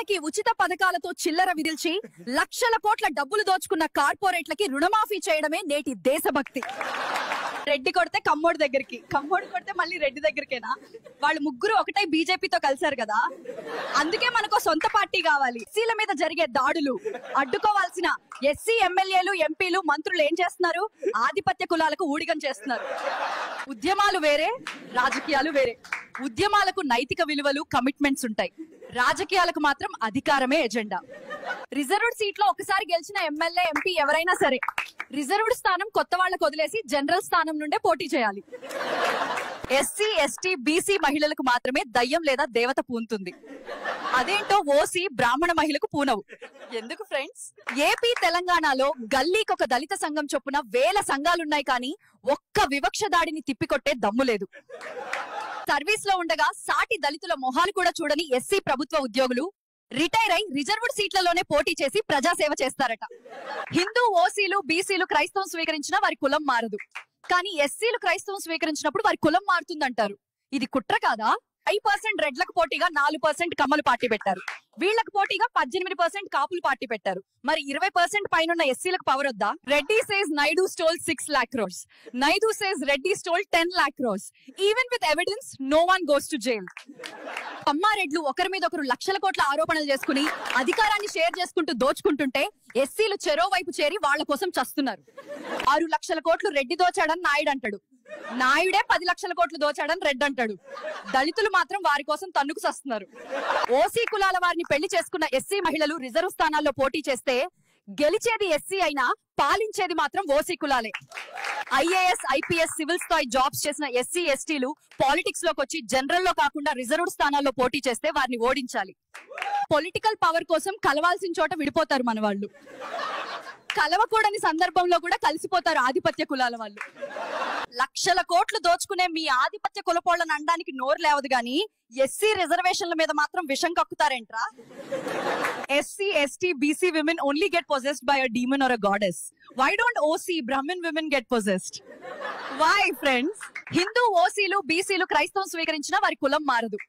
పేదలకి ఉచిత పథకాలతో చిల్లర విదిల్చి లక్షల కోట్ల డబ్బులు దోచుకున్న కార్పొరేట్లకి రుణమాఫీ చేయడమే నేటి దేశభక్తి. రెడ్డి కొడితే కమ్మోడి దగ్గరికి, కమ్మోడి కొడితే మళ్ళీ రెడ్డి దగ్గరికేనా? వాళ్ళు ముగ్గురు ఒకటే బీజేపీతో కలిశారు కదా, అందుకే మనకు సొంత పార్టీ కావాలి. ఎస్సీల మీద జరిగే దాడులు అడ్డుకోవాల్సిన ఎస్సీ ఎమ్మెల్యేలు, ఎంపీలు, మంత్రులు ఏం చేస్తున్నారు? ఆధిపత్య కులాలకు ఊడిగం చేస్తున్నారు. ఉద్యమాలు వేరే, రాజకీయాలు వేరే. ఉద్యమాలకు నైతిక విలువలు, కమిట్మెంట్స్ ఉంటాయి. రాజకీయాలకు మాత్రం అధికారమే ఎజెండా. రిజర్వ్డ్ సీట్ లో ఒకసారి గెలిచిన ఎమ్మెల్యే, ఎంపీ ఎవరైనా సరే రిజర్వ్డ్ స్థానం కొత్త వాళ్లకు వదిలేసి జనరల్ స్థానం నుండే పోటీ చేయాలి. ఎస్సీ, ఎస్టీ, బీసీ మహిళలకు మాత్రమే దయ్యం లేదా దేవత పూనుతుంది. అదేంటో ఓసీ, బ్రాహ్మణ మహిళకు పూనవు. ఎందుకు ఫ్రెండ్స్? ఏపీ, తెలంగాణలో గల్లీకి ఒక దళిత సంఘం చొప్పున వేల సంఘాలున్నాయి, కానీ ఒక్క వివక్ష దాడిని తిప్పికొట్టే దమ్ము లేదు. సర్వీస్ లో ఉండగా సాటి దళితుల మొహాలు కూడా చూడని ఎస్సీ ప్రభుత్వ ఉద్యోగులు రిటైర్ అయి రిజర్వ్డ్ సీట్లలోనే పోటీ చేసి ప్రజాసేవ చేస్తారట. హిందూ, ఓసీలు, బీసీలు క్రైస్తవం స్వీకరించినా వారి కులం మారదు, కానీ ఎస్సీలు క్రైస్తవం స్వీకరించినప్పుడు వారి కులం మారుతుందంటారు. ఇది కుట్ర కాదా? 5% రెడ్లకు పోటీగా 4% కమ్మలు పార్టీ పెట్టారు. వీళ్లకు పోటీగా 18% కాపులు పార్టీ పెట్టారు. మరి 20% పైన ఎస్సీలకు పవర్ వద్దా? Reddy says Naidu stole 6 lakh crores. Naidu says Reddy stole 10 lakh crores. Even with evidence, no one goes to jail. అమ్మారెడ్లు ఒకరి మీద ఒకరు లక్షల కోట్ల ఆరోపణలు చేసుకుని అధికారాన్ని షేర్ చేసుకుంటూ దోచుకుంటుంటే ఎస్సీలు చెరో వైపు చేరి వాళ్ల కోసం చస్తున్నారు. 6 లక్షల కోట్లు రెడ్డి దోచాడని నాయుడు అంటాడు, నాయుడే 10 లక్షల కోట్లు దోచాడని రెడ్డి అంటాడు. దళితులు మాత్రం వారి కోసం తన్నుకు సస్తున్నారు. ఓసీ కులాల వారిని పెళ్లి చేసుకున్న ఎస్సీ మహిళలు రిజర్వ్ స్థానాల్లో పోటీ చేస్తే గెలిచేది ఎస్సీ అయినా పాలించేది మాత్రం ఓసీ కులాలే. ఐఏఎస్, ఐపీఎస్, సివిల్ స్థాయి జాబ్స్ చేసిన ఎస్సీ, ఎస్టీలు పాలిటిక్స్ లోకి వచ్చి జనరల్ లో కాకుండా రిజర్వ్డ్ స్థానాల్లో పోటీ చేస్తే వారిని ఓడించాలి. పొలిటికల్ పవర్ కోసం కలవాల్సిన చోట విడిపోతారు మన వాళ్ళు, కలవకూడని సందర్భంలో కూడా కలిసిపోతారు ఆధిపత్య కులాల వాళ్ళు. లక్షల కోట్లు దోచుకునే మీ ఆధిపత్య కులపోళ్లను అనడానికి నోరు లేవదు, గాని ఎస్సీ రిజర్వేషన్ల మీద మాత్రం విషం కక్కుతారేంట్రా? SC, ST, BC women only get possessed by a demon or a goddess. Why don't OC, Brahmin women get possessed? Why, friends? Hindu, ఓసీలు, బీసీలు క్రైస్తవం స్వీకరించినా వారి కులం మారదు,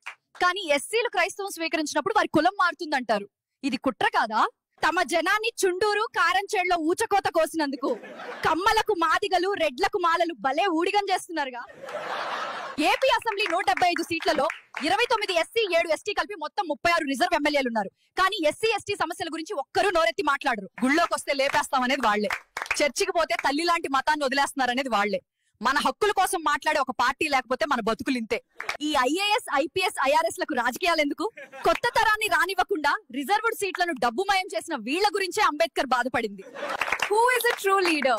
కానీ ఎస్సీలు క్రైస్తవం స్వీకరించినప్పుడు వారి కులం మారుతుందంటారు. ఇది కుట్ర కాదా? తమ జనాన్ని చుండూరు, కారంచేడులో ఊచకోత కోసినందుకు కమ్మలకు మాదిగలు, రెడ్లకు మాలలు భలే ఊడిగం చేస్తున్నారుగా. ఏపీ అసెంబ్లీ 175 సీట్లలో 29 ఎస్సీ, 7 ఎస్టీ కలిపి మొత్తం 36 రిజర్వ్ ఎమ్మెల్యేలు ఉన్నారు. కానీ ఎస్సీ, ఎస్టీ సమస్యల గురించి ఒక్కరూ నోరెత్తి మాట్లాడరు. గుళ్ళోకి వస్తే లేపేస్తాం అనేది వాళ్లే, చర్చికి పోతే తల్లి లాంటి మతాన్ని వదిలేస్తున్నారు అనేది వాళ్లే. మన హక్కుల కోసం మాట్లాడే ఒక పార్టీ లేకపోతే మన బతుకులు ఇంతే. ఈ ఐఏఎస్, ఐపీఎస్, ఐఆర్ఎస్ లకు రాజకీయాలు ఎందుకు? కొత్త తరాన్ని రానివ్వకుండా రిజర్వ్డ్ సీట్లను డబ్బుమయం చేసిన వీళ్ల గురించే అంబేద్కర్ బాధపడింది. Who is a true leader?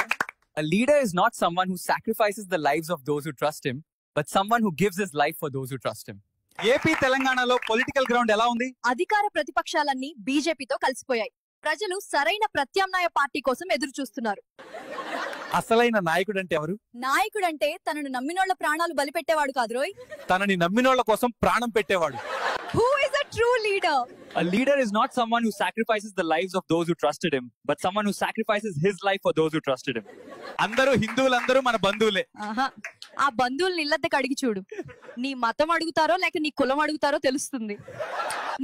A leader is not someone who sacrifices the lives of those who trust him, but someone who gives his life for those who trust him. AP, తెలంగాణలో political ground ఎలా ఉంది? అధికార ప్రతిపక్షాలన్నీ బీజేపీతో కలిసిపోయాయి. ప్రజలు సరైన ప్రత్యామ్నాయ party కోసం ఎదురు చూస్తున్నారు. అసలైన నాయకుడు అంటే ఎవరు? నాయకుడంటే తనను నమ్మినోళ్ల ప్రాణాలు బలిపెట్టేవాడు కాదు రోయ్, తనని నమ్మినోళ్ల కోసం ప్రాణం పెట్టేవాడు. Who is a true leader? A leader is not someone who sacrifices the lives of those who trusted him, but someone who sacrifices his life for those who trusted him. అందరూ హిందువులందరూ మన బంధువులే. ఆ బంధువుల్ని ఇల్లద్దెకి అడిగి చూడు, నీ మతం అడుగుతారో లేక నీ కులం అడుగుతారో తెలుస్తుంది.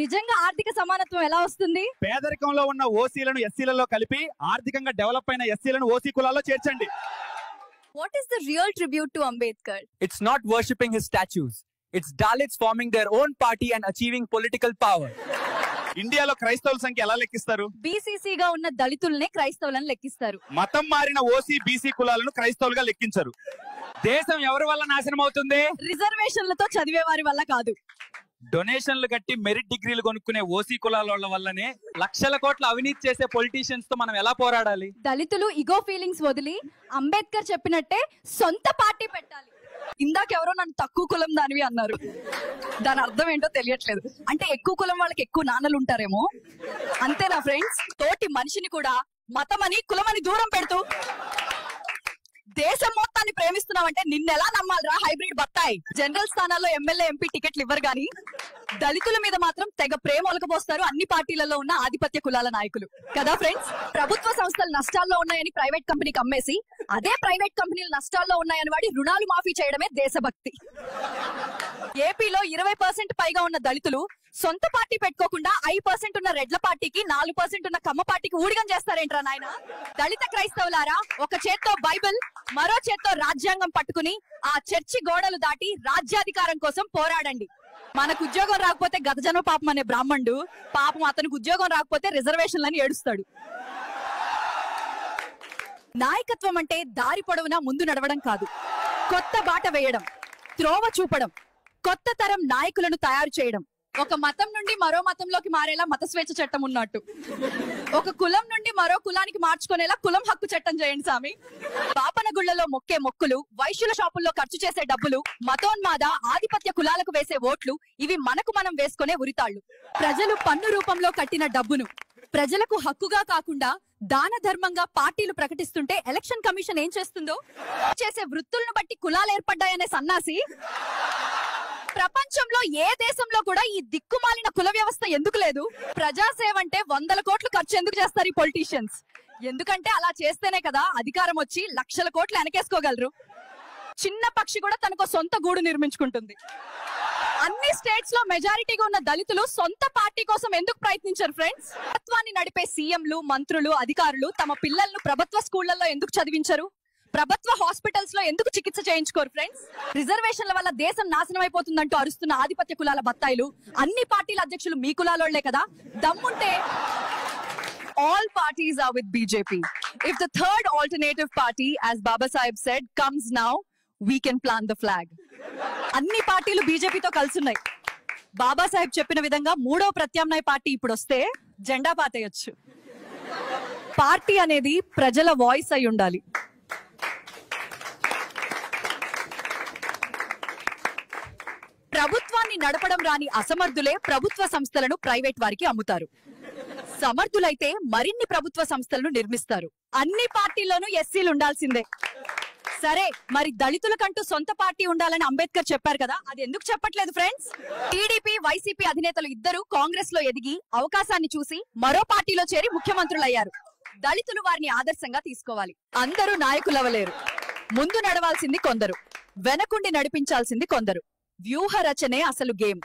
నిజంగా ఆర్థిక సమానత్వం ఎలా వస్తుంది? పేదరికంలో ఉన్న ఓసీలను ఎస్సీలలో కలిపి ఆర్థికంగా డెవలప్ అయిన ఎస్సీలను ఓసీ కులాల్లో చేర్చండి. What is the real tribute to Ambedkar? It's not worshipping his statues. It's Dalits forming their own party and achieving political power. ఇండియాలో క్రైస్తవుల సంఖ్య ఎలా లెక్కిస్తారు? బీసీసీగా ఉన్న దళితుల్నే క్రైస్తవులను లెక్కిస్తారు. మతం మారిన ఓసీ, బీసీ కులాలను క్రైస్తవులుగా లెక్కించరు. దేశం ఎవరి వల్ల నాశనం అవుతుంది? రిజర్వేషన్లతో చదివే వారి వల్ల కాదు. డొనేషన్లు కట్టి మెరిట్ డిగ్రీలు కొనుక్కునే ఓసీ కులాల వల్లనే లక్షల కోట్ల అవినీతి చేసే పొలిటీషియన్స్ తో మనం ఎలా పోరాడాలి? దళితులు ఇగో ఫీలింగ్స్ వదిలి అంబేద్కర్ చెప్పినట్టే సొంత పార్టీ పెట్టాలి. ఇందాకెవరో నన్ను తక్కువ కులం దానివి అన్నారు, దాని అర్థం ఏంటో తెలియట్లేదు. అంటే ఎక్కువ కులం వాళ్ళకి ఎక్కువ నాన్నలు ఉంటారేమో, అంతేనా ఫ్రెండ్స్? తోటి మనిషిని కూడా మతమని, కులమని దూరం పెడుతూ దేశం మొత్తాన్ని ప్రేమిస్తున్నావంటే నిన్నెలా నమ్మాలరా హైబ్రిడ్ బత్తాయి? జనరల్ స్థానాల్లో ఎమ్మెల్యే, ఎంపీ టికెట్లు ఇవ్వరు గాని దళితుల మీద మాత్రం తెగ ప్రేమ ఒలకపోస్తారు అన్ని పార్టీలలో ఉన్న ఆధిపత్య కులాల నాయకులు కదా ఫ్రెండ్స్. ప్రభుత్వ సంస్థలు నష్టాల్లో ఉన్నాయని ప్రైవేట్ కంపెనీకి అమ్మేసి అదే ప్రైవేట్ కంపెనీలు నష్టాల్లో ఉన్నాయని వాడి రుణాలు మాఫీ చేయడమే దేశభక్తి. ఏపీలో 20% పైగా ఉన్న దళితులు సొంత పార్టీ పెట్టుకోకుండా 5% ఉన్న రెడ్ల పార్టీకి 4% ఉన్న కమ్మ పార్టీకి ఊడిగం చేస్తారేంట్రా నాయన? దళిత క్రైస్తవులారా, ఒక చేత్తో బైబిల్ మరో చేత్తో రాజ్యాంగం పట్టుకుని ఆ చర్చి గోడలు దాటి రాజ్యాధికారం కోసం పోరాడండి. మనకు ఉద్యోగం రాకపోతే గతజన్మ పాపం అనే బ్రాహ్మణుడు పాపం అతనికి ఉద్యోగం రాకపోతే రిజర్వేషన్లని ఏడుస్తాడు. నాయకత్వం అంటే దారి పొడవునా ముందు నడవడం కాదు, కొత్త బాట వేయడం, త్రోవ చూపడం, కొత్త తరం నాయకులను తయారు చేయడం. ఒక మతం నుండి మరో మతంలోకి మారేలా మత స్వేచ్ఛ చట్టం ఉన్నట్టు ఒక కులం నుండి మరో కులానికి మార్చుకునేలా కులం హక్కు చట్టం చేయండి స్వామి. పాపన గుళ్లలో మొక్కే మొక్కులు, వైశ్యుల షాపుల్లో ఖర్చు చేసే డబ్బులు, మతోన్మాద ఆధిపత్య కులాలకు వేసే ఓట్లు, ఇవి మనకు మనం వేసుకునే ఉరితాళ్లు. ప్రజలు పన్ను రూపంలో కట్టిన డబ్బును ప్రజలకు హక్కుగా కాకుండా దాన ధర్మంగా పార్టీలు ప్రకటిస్తుంటే ఎలక్షన్ కమిషన్ ఏం చేస్తుందో? చేసే వృత్తులను బట్టి కులాలు ఏర్పడ్డాయనే సన్నాసి. ప్రపంచంలో ఏ దేశంలో కూడా ఈ దిక్కుమాలిన కుల వ్యవస్థ ఎందుకు లేదు? ప్రజాసేవ అంటే 100 కోట్లు ఖర్చు ఎందుకు చేస్తారు ఈ పొలిటీషియన్స్? ఎందుకంటే అలా చేస్తేనే కదా అధికారం వచ్చి లక్షల కోట్లు వెనకేసుకోగలరు. చిన్న పక్షి కూడా తనకు సొంత గూడు నిర్మించుకుంటుంది. అన్ని స్టేట్స్ లో మెజారిటీగా ఉన్న దళితులు సొంత పార్టీ కోసం ఎందుకు ప్రయత్నించారు ఫ్రెండ్స్? ప్రభుత్వాన్ని నడిపే సీఎంలు, మంత్రులు, అధికారులు తమ పిల్లలను ప్రభుత్వ స్కూళ్లలో ఎందుకు చదివించరు? ప్రభుత్వ హాస్పిటల్స్ లో ఎందుకు చికిత్స చేయించుకోరు ఫ్రెండ్స్? రిజర్వేషన్ల వల్ల దేశం నాశనం అయిపోతుందంటూ అరుస్తున్న ఆధిపత్య కులాల బత్తాయిలు అన్ని పార్టీల అధ్యక్షులు మీ కులాలోళ్లే కదా. దమ్ముంటే all parties are with BJP. If the third alternative party, as Baba Sahib said, comes now, we can plant the flag. అన్ని పార్టీలు బీజేపీతో కలుసున్నాయి. బాబాసాహెబ్ చెప్పిన విధంగా 3వ ప్రత్యామ్నాయ పార్టీ ఇప్పుడు వస్తే జెండా పాతేయొచ్చు. పార్టీ అనేది ప్రజల వాయిస్ అయి ఉండాలి. ప్రభుత్వాన్ని నడపడం రాని అసమర్థులే ప్రభుత్వ సంస్థలను ప్రైవేట్ వారికి అమ్ముతారు. సమర్థులైతే మరిన్ని ప్రభుత్వ సంస్థలను నిర్మిస్తారు. అన్ని పార్టీల్లోనూ ఎస్సీలు ఉండాల్సిందే. సరే, మరి దళితులకంటూ సొంత పార్టీ ఉండాలని అంబేద్కర్ చెప్పారు కదా, అది ఎందుకు చెప్పట్లేదు ఫ్రెండ్స్? టీడీపీ, వైసీపీ అధినేతలు ఇద్దరు కాంగ్రెస్ లో ఎదిగి అవకాశాన్ని చూసి మరో పార్టీలో చేరి ముఖ్యమంత్రులయ్యారు. దళితులు వారిని ఆదర్శంగా తీసుకోవాలి. అందరూ నాయకులవలేరు. ముందు నడవాల్సింది కొందరు, వెనకుండి నడిపించాల్సింది కొందరు. వ్యూహ రచనే అసలు గేమ్.